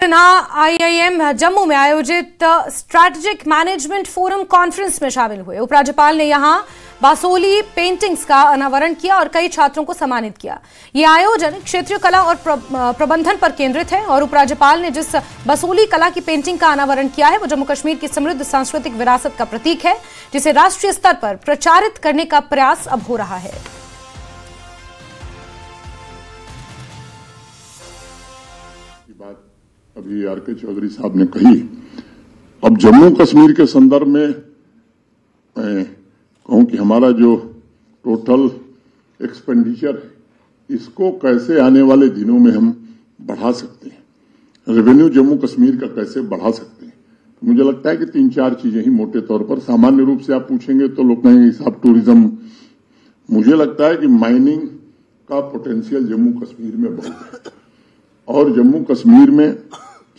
ना आईआईएम जम्मू में आयोजित स्ट्रैटेजिक मैनेजमेंट फोरम कॉन्फ्रेंस में शामिल हुए। उपराज्यपाल ने यहां बासोली पेंटिंग्स का अनावरण किया और कई छात्रों को सम्मानित किया। ये आयोजन क्षेत्रीय कला और प्रबंधन पर केंद्रित है और उपराज्यपाल ने जिस बासोली कला की पेंटिंग का अनावरण किया है वो जम्मू कश्मीर की समृद्ध सांस्कृतिक विरासत का प्रतीक है, जिसे राष्ट्रीय स्तर पर प्रचारित करने का प्रयास अब हो रहा है। बात अभी आर.के. चौधरी साहब ने कही। अब जम्मू कश्मीर के संदर्भ में मैं कहूं कि हमारा जो टोटल एक्सपेंडिचर है इसको कैसे आने वाले दिनों में हम बढ़ा सकते हैं, रेवेन्यू जम्मू कश्मीर का कैसे बढ़ा सकते हैं। तो मुझे लगता है कि 3-4 चीजें ही मोटे तौर पर सामान्य रूप से आप पूछेंगे तो लोग कहेंगे साहब टूरिज्म। मुझे लगता है कि माइनिंग का पोटेंशियल जम्मू कश्मीर में बहुत है और जम्मू कश्मीर में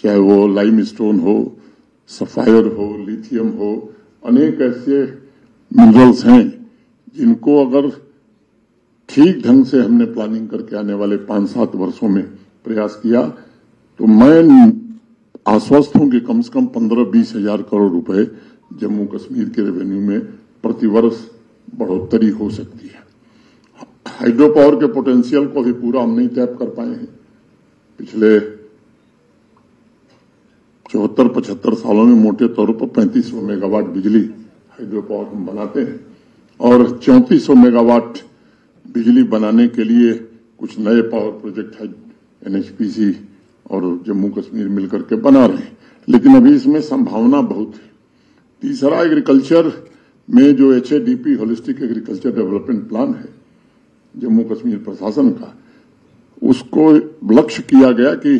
चाहे वो लाइमस्टोन हो, सफायर हो, लिथियम हो, अनेक ऐसे मिनरल्स हैं जिनको अगर ठीक ढंग से हमने प्लानिंग करके आने वाले 5-7 वर्षों में प्रयास किया तो मैं आश्वस्त हूं कि कम से कम 15-20 हजार करोड़ रुपए जम्मू कश्मीर के रेवेन्यू में प्रतिवर्ष बढ़ोतरी हो सकती है। हाइड्रो पावर के पोटेंशियल को भी पूरा हम नहीं टैप कर पाए हैं। पिछले 74-75 सालों में मोटे तौर पर 3500 मेगावाट बिजली हाइड्रो पावर हम बनाते हैं और 3400 मेगावाट बिजली बनाने के लिए कुछ नए पावर प्रोजेक्ट है एनएचपीसी और जम्मू कश्मीर मिलकर के बना रहे हैं, लेकिन अभी इसमें संभावना बहुत है। तीसरा, एग्रीकल्चर में जो एचएडीपी होलिस्टिक एग्रीकल्चर डेवलपमेंट प्लान है जम्मू कश्मीर प्रशासन का, उसको लक्ष्य किया गया कि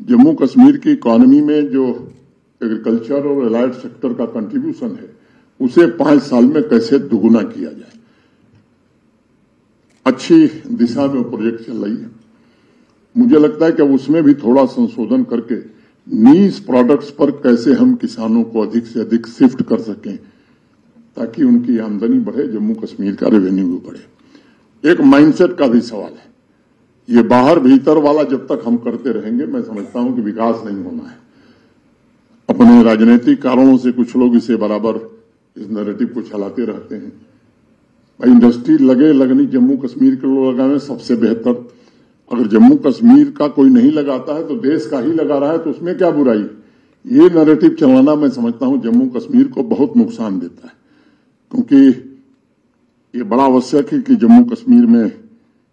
जम्मू कश्मीर की इकोनॉमी में जो एग्रीकल्चर और एलाइड सेक्टर का कंट्रीब्यूशन है उसे 5 साल में कैसे दुगुना किया जाए। अच्छी दिशा में प्रोजेक्ट चल रही है। मुझे लगता है कि उसमें भी थोड़ा संशोधन करके नीश प्रोडक्ट्स पर कैसे हम किसानों को अधिक से अधिक शिफ्ट कर सकें ताकि उनकी आमदनी बढ़े, जम्मू कश्मीर का रेवेन्यू भी बढ़े। एक माइंडसेट का भी सवाल है। ये बाहर भीतर वाला जब तक हम करते रहेंगे मैं समझता हूं कि विकास नहीं होना है। अपने राजनीतिक कारणों से कुछ लोग इसे बराबर इस नैरेटिव को चलाते रहते हैं। भाई इंडस्ट्री लगे लगनी जम्मू कश्मीर के लोग लगाने सबसे बेहतर। अगर जम्मू कश्मीर का कोई नहीं लगाता है तो देश का ही लगा रहा है तो उसमें क्या बुराई। ये नैरेटिव चलाना मैं समझता हूं जम्मू कश्मीर को बहुत नुकसान देता है, क्योंकि ये बड़ा आवश्यक है कि जम्मू कश्मीर में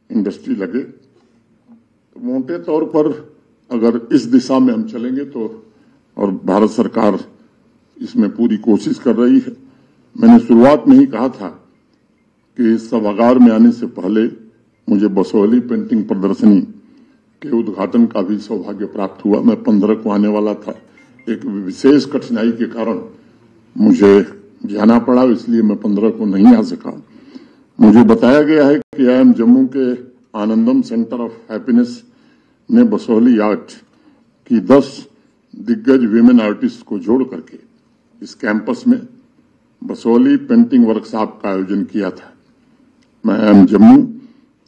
इंडस्ट्री लगे। तो मोटे तौर पर अगर इस दिशा में हम चलेंगे तो, और भारत सरकार इसमें पूरी कोशिश कर रही है। मैंने शुरुआत में ही कहा था कि इस सभागार में आने से पहले मुझे बासोली पेंटिंग प्रदर्शनी के उद्घाटन का भी सौभाग्य प्राप्त हुआ। मैं 15 को आने वाला था, एक विशेष कठिनाई के कारण मुझे जाना पड़ा, इसलिए मैं 15 को नहीं आ सका। मुझे बताया गया है कि आईआईएम जम्मू के आनंदम सेंटर ऑफ हैप्पीनेस ने बासोली आर्ट की 10 दिग्गज विमेन आर्टिस्ट को जोड़ करके इस कैंपस में बासोली पेंटिंग वर्कशॉप का आयोजन किया था। मैं आईआईएम जम्मू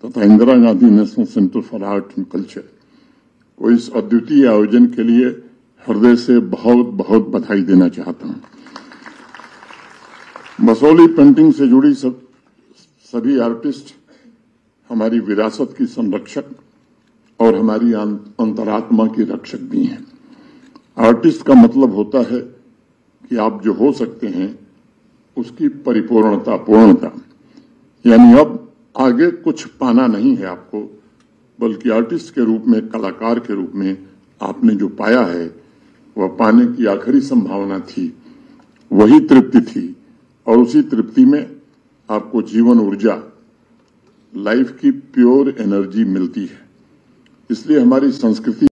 तथा Indira Gandhi national centre for art and culture को इस अद्वितीय आयोजन के लिए हृदय से बहुत बहुत बधाई देना चाहता हूं। बासोली पेंटिंग से जुड़ी सभी आर्टिस्ट हमारी विरासत की संरक्षक और हमारी अंतरात्मा की रक्षक भी हैं। आर्टिस्ट का मतलब होता है कि आप जो हो सकते हैं उसकी परिपूर्णता, पूर्णता, यानी अब आगे कुछ पाना नहीं है आपको, बल्कि आर्टिस्ट के रूप में, कलाकार के रूप में आपने जो पाया है वह पाने की आखिरी संभावना थी, वही तृप्ति थी और उसी तृप्ति में आपको जीवन ऊर्जा, लाइफ की प्योर एनर्जी मिलती है। इसलिए हमारी संस्कृति